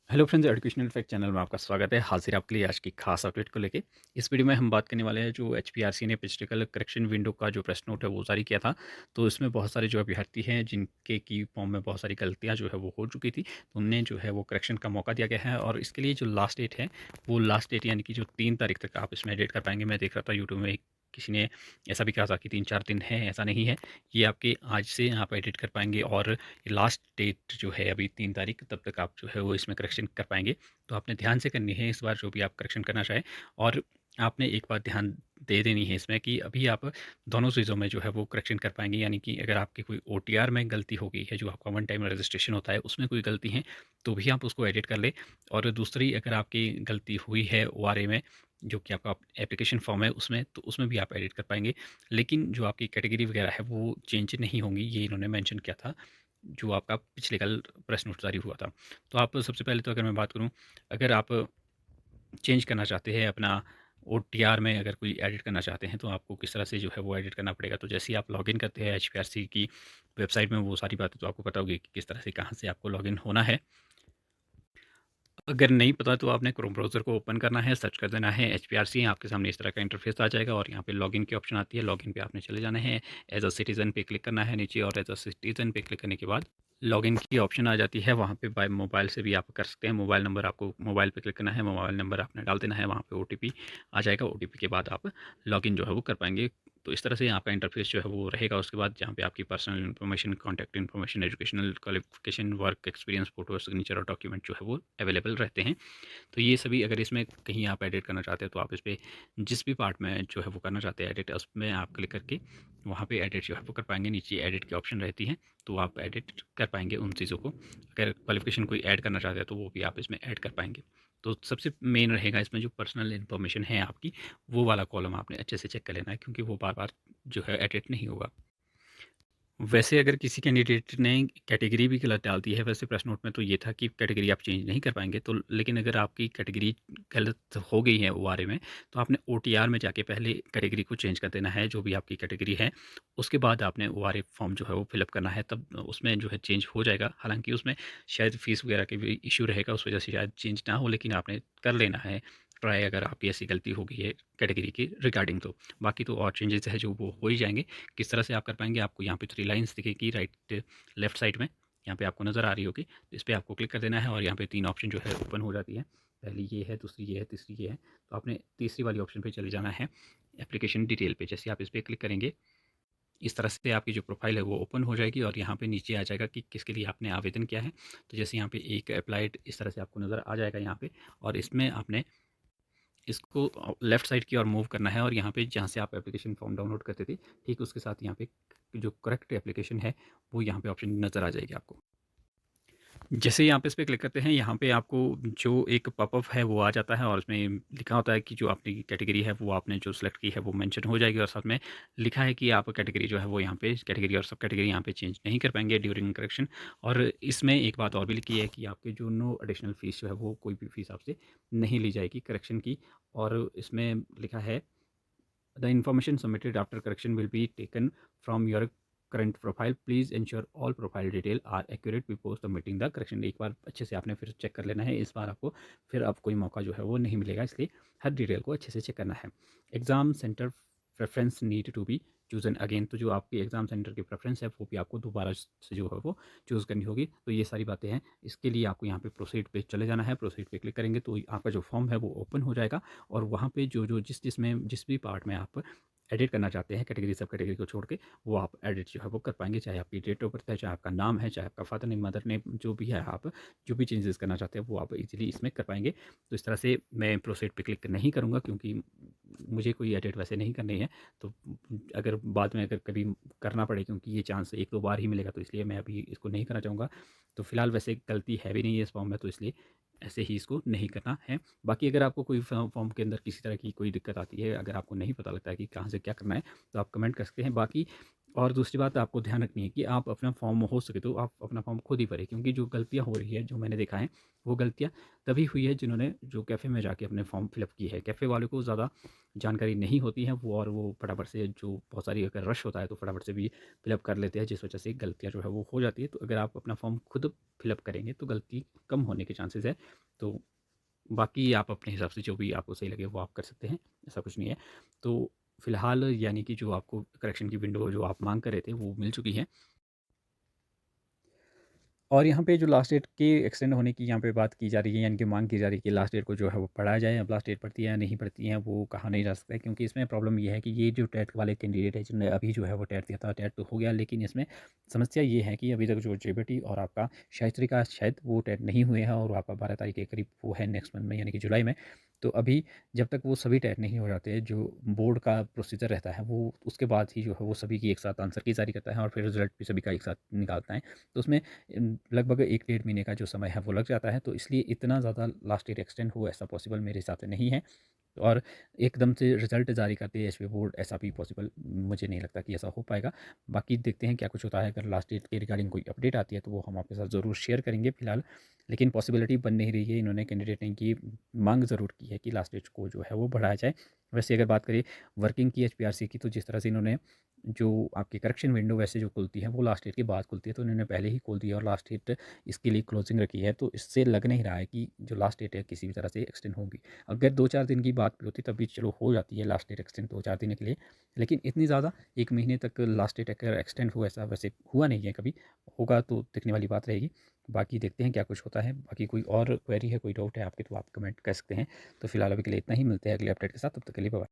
Hello friends, educational fact channel में आपका स्वागत है। हाजिर आपके लिए आज की खास अपडेट को लेके। इस वीडियो में हम बात करने वाले हैं जो एचपीआरसी ने पिछले कल करेक्शन विंडो का जो प्रश्न नोट है वो जारी किया था। तो इसमें बहुत सारे जो अभ्यर्थी हैं जिनके की फॉर्म में बहुत सारी गलतियां जो है वो हो चुकी थी, तो उन्हें जो है वो करेक्शन का मौका दिया गया है। और इसके लिए जो लास्ट डेट है वो लास्ट डेट यानी कि जो 3 तारीख तक आप इसमें एडिट कर पाएंगे। मैं देख रहा था यूट्यूब में किसी ने ऐसा भी कहा था कि 3-4 दिन है, ऐसा नहीं है। ये आपके आज से आप एडिट कर पाएंगे और लास्ट डेट जो है अभी 3 तारीख, तब तक आप जो है वो इसमें करेक्शन कर पाएंगे। तो आपने ध्यान से करनी है इस बार जो भी आप करेक्शन करना चाहें। और आपने एक बात ध्यान दे देनी है इसमें कि अभी आप दोनों चीज़ों में जो है वो करेक्शन कर पाएंगे। यानी कि अगर आपकी कोई ओटीआर में गलती हो गई है, जो आपका वन टाइम रजिस्ट्रेशन होता है उसमें कोई गलती है, तो भी आप उसको एडिट कर ले। और दूसरी, अगर आपकी गलती हुई है ओआरए में, जो कि आपका एप्लीकेशन फॉर्म है उसमें, तो उसमें भी आप एडिट कर पाएंगे। लेकिन जो आपकी कैटेगरी वगैरह है वो चेंज नहीं होंगी, ये इन्होंने मेंशन किया था जो आपका पिछले कल प्रश्न जारी हुआ था। तो आप सबसे पहले तो अगर मैं बात करूँ, अगर आप चेंज करना चाहते हैं अपना ओटीआर में, अगर कोई एडिट करना चाहते हैं, तो आपको किस तरह से जो है वो एडिट करना पड़ेगा। तो जैसे ही आप लॉगिन करते हैं एचपीआरसी की वेबसाइट में, वो सारी बातें तो आपको पता होगी कि किस तरह से कहाँ से आपको लॉगिन होना है। अगर नहीं पता तो आपने क्रोम ब्राउज़र को ओपन करना है, सर्च कर देना है एचपीआरसी, आपके सामने इस तरह का इंटरफेस आ जाएगा और यहाँ पे लॉगिन की ऑप्शन आती है। लॉगिन पे आपने चले जाना है, एज अ सिटीज़न पे क्लिक करना है नीचे, और एज अ सिटीज़न पे क्लिक करने के बाद लॉगिन की ऑप्शन आ जाती है। वहाँ पे बाय मोबाइल से भी आप कर सकते हैं। मोबाइल नंबर आपको मोबाइल पे क्लिक करना है, मोबाइल नंबर आपने डाल देना है, वहाँ पे ओटीपी आ जाएगा। ओटीपी के बाद आप लॉगिन जो है वो कर पाएंगे। तो इस तरह से आपका इंटरफेस जो है वो रहेगा। उसके बाद जहाँ पे आपकी personal information, contact information, educational qualification, work experience, photo, signature और डॉक्यूमेंट जो है वो अवेलेबल रहते हैं। तो ये सभी अगर इसमें कहीं आप एडिट करना चाहते हैं, तो आप इस पे जिस भी पार्ट में जो है वो करना चाहते हैं एडिट, उसमें आप क्लिक करके वहाँ पे एडिट जो है वो कर पाएंगे। नीचे एडिट की ऑप्शन रहती है, तो आप एडिट कर पाएंगे उन चीज़ों को। अगर क्वालिफिकेशन कोई ऐड करना चाहते हैं तो वो भी आप इसमें ऐड कर पाएंगे। तो सबसे मेन रहेगा इसमें जो पर्सनल इन्फॉर्मेशन है आपकी, वो वाला कॉलम आपने अच्छे से चेक कर लेना है, क्योंकि वो बार बार जो है एडिट नहीं होगा। वैसे अगर किसी कैंडिडेट ने कैटेगरी भी गलत डाल दी है, वैसे प्रश्न नोट में तो ये था कि कैटेगरी आप चेंज नहीं कर पाएँगे। तो लेकिन अगर आपकी कैटेगरी गलत हो गई है ओआरए में, तो आपने ओटीआर में जाके पहले कैटेगरी को चेंज कर देना है, जो भी आपकी कैटेगरी है। उसके बाद आपने ओआरए फॉर्म जो है वो फिलअप करना है, तब उसमें जो है चेंज हो जाएगा। हालाँकि उसमें शायद फ़ीस वगैरह के भी इश्यू रहेगा, उस वजह से शायद चेंज ना हो, लेकिन आपने कर लेना है ट्राई, अगर आपकी ऐसी गलती हो गई है कैटेगरी के रिगार्डिंग तो। बाकी तो और चेंजेस है जो वो हो ही जाएँगे। किस तरह से आप कर पाएँगे, आपको यहाँ पे 3 लाइन्स दिखेगी राइट लेफ्ट साइड में, यहाँ पे आपको नज़र आ रही होगी। तो इस पे आपको क्लिक कर देना है और यहाँ पे 3 ऑप्शन जो है ओपन हो जाती है। पहली ये है, दूसरी ये है, तीसरी ये है। तो आपने तीसरी वाली ऑप्शन पे चले जाना है, एप्लीकेशन डिटेल पे। जैसे आप इस पे क्लिक करेंगे, इस तरह से आपकी जो प्रोफ़ाइल है वो ओपन हो जाएगी और यहाँ पे नीचे आ जाएगा कि किसके लिए आपने आवेदन किया है। तो जैसे यहाँ पे एक अप्लाइड इस तरह से आपको नज़र आ जाएगा यहाँ पे, और इसमें आपने इसको लेफ्ट साइड की ओर मूव करना है, और यहाँ पे जहाँ से आप एप्लीकेशन फॉर्म डाउनलोड करते थे, ठीक उसके साथ यहाँ पे जो करेक्ट एप्लीकेशन है वो यहाँ पे ऑप्शन नज़र आ जाएगी आपको। जैसे ही आप इस पे क्लिक करते हैं, यहाँ पे आपको जो एक पॉपअप है वो आ जाता है, और उसमें लिखा होता है कि जो आपकी कैटेगरी है वो आपने जो सिलेक्ट की है वो मेंशन हो जाएगी, और साथ में लिखा है कि आप कैटेगरी जो है वो यहाँ पे कैटेगरी और सब कैटेगरी यहाँ पे चेंज नहीं कर पाएंगे ड्यूरिंग करेक्शन। और इसमें एक बात और भी लिखी है कि आपके जो नो एडिशनल फ़ीस जो है वो कोई भी फ़ीस आपसे नहीं ली जाएगी करेक्शन की। और इसमें लिखा है, The information submitted after correction will be taken from your current profile. Please ensure all profile detail are accurate before submitting the correction. एक बार अच्छे से आपने फिर चेक कर लेना है। इस बार आपको फिर अब कोई मौका जो है वो नहीं मिलेगा, इसलिए हर डिटेल को अच्छे से चेक करना है। Exam centre preference need to be chosen again. तो जो आपकी एग्ज़ाम सेंटर की प्रेफरेंस है वो भी आपको दोबारा से जो है वो चूज़ करनी होगी। तो ये सारी बातें हैं। इसके लिए आपको यहाँ पे प्रोसीड पे चले जाना है। प्रोसीड पे क्लिक करेंगे तो आपका जो फॉर्म है वो ओपन हो जाएगा, और वहाँ पे जो जिस भी पार्ट में आप एडिट करना चाहते हैं कैटेगरी सब कैटेगरी को छोड़ के, वो आप एडिट जो है वो कर पाएंगे। चाहे आपकी डेट ऑफ बर्थ है, चाहे आपका नाम है, चाहे आपका फादर नेम, मदर नेम, जो भी है, आप जो भी चेंजेस करना चाहते हैं वो आप इजीली इसमें कर पाएंगे। तो इस तरह से मैं प्रोसीड पे क्लिक नहीं करूँगा, क्योंकि मुझे कोई एडिट वैसे नहीं करनी है। तो अगर बाद में अगर कभी करना पड़े, क्योंकि ये चांस एक दो बार ही मिलेगा, तो इसलिए मैं अभी इसको नहीं करना चाहूँगा। तो फिलहाल वैसे गलती है भी नहीं है इस फॉर्म में, तो इसलिए ऐसे ही इसको नहीं करना है। बाकी अगर आपको कोई फॉर्म के अंदर किसी तरह की कोई दिक्कत आती है, अगर आपको नहीं पता लगता है कि कहाँ से क्या करना है, तो आप कमेंट कर सकते हैं। बाकी और दूसरी बात आपको ध्यान रखनी है कि आप अपना फॉर्म हो सके तो आप अपना फॉर्म खुद ही भरें, क्योंकि जो गलतियाँ हो रही है, जो मैंने देखा है, वो गलतियाँ तभी हुई है जिन्होंने जो कैफ़े में जाके अपने फॉर्म फिलअप की है। कैफ़े वालों को ज़्यादा जानकारी नहीं होती है, वो और वो फटाफट से जो बहुत सारी अगर रश होता है तो फटाफट से भी फिलअप कर लेते हैं, जिस वजह से गलतियाँ जो है वो हो जाती है। तो अगर आप अपना फॉर्म खुद फिलअप करेंगे तो गलती कम होने के चांसेस है। तो बाकी आप अपने हिसाब से जो भी आपको सही लगे वो आप कर सकते हैं, ऐसा कुछ नहीं है। तो फ़िलहाल यानी कि जो आपको करेक्शन की विंडो जो आप माँग कर रहे थे वो मिल चुकी है। और यहाँ पे जो लास्ट डेट के एक्सटेंड होने की यहाँ पे बात की जा रही है, यानी कि माँग की जा रही है कि लास्ट डेट को जो है वो बढ़ाया जाए। अब लास्ट डेट बढ़ती है या नहीं बढ़ती है वो कहा नहीं जा सकता है, क्योंकि इसमें प्रॉब्लम ये है कि ये जो टेट वाले कैंडिडेट है जिन्होंने अभी जो है वो टेट दिया था, टेट तो हो गया, लेकिन इसमें समस्या ये है कि अभी तक जो जेबीटी और आपका शाइस्त्री का शायद वो टेट नहीं हुए हैं, और आपका 12 तारीख के करीब वो है नेक्स्ट मंथ में, यानी कि जुलाई में। तो अभी जब तक वो सभी टेट नहीं हो जाते, जो बोर्ड का प्रोसीजर रहता है वो उसके बाद ही जो है वो सभी की एक साथ आंसर की जारी करता है और फिर रिजल्ट भी सभी का एक साथ निकालता है। तो उसमें लगभग 1 डेढ़ महीने का जो समय है वो लग जाता है, तो इसलिए इतना ज़्यादा लास्ट डेट एक्सटेंड हो ऐसा पॉसिबल मेरे हिसाब से नहीं है। और एकदम से रिज़ल्ट जारी करते एचपी बोर्ड, ऐसा भी पॉसिबल मुझे नहीं लगता कि ऐसा हो पाएगा। बाकी देखते हैं क्या कुछ होता है, अगर लास्ट डेट के रिगार्डिंग कोई अपडेट आती है तो वो हम आपके साथ ज़रूर शेयर करेंगे फिलहाल। लेकिन पॉसिबिलिटी बन नहीं रही है, इन्होंने कैंडिडेट ने की मांग ज़रूर की है कि लास्ट डेट को जो है वो बढ़ाया जाए। वैसे अगर बात करें वर्किंग की एचपीआरसी की, तो जिस तरह से इन्होंने जो आपकी करेक्शन विंडो वैसे जो खुलती है वो लास्ट डेट के बाद खुलती है, तो इन्होंने पहले ही खोल दिया और लास्ट डेट इसके लिए क्लोजिंग रखी है। तो इससे लग नहीं रहा है कि जो लास्ट डेट है किसी भी तरह से एक्सटेंड होगी। अगर 2-4 दिन की बात भी होती तब भी चलो हो जाती है लास्ट डेट एक्सटेंड 2-4 दिन के लिए, लेकिन इतनी ज़्यादा 1 महीने तक लास्ट डेट अगर एक्सटेंड हो ऐसा वैसे हुआ नहीं है कभी। होगा तो दिखने वाली बात रहेगी। बाकी देखते हैं क्या कुछ होता है। बाकी कोई और क्वेरी है, कोई डाउट है आपके, तो आप कमेंट कर सकते हैं। तो फिलहाल अभी के लिए इतना ही, मिलते हैं अगले अपडेट के साथ, तब तक के लिए बाय।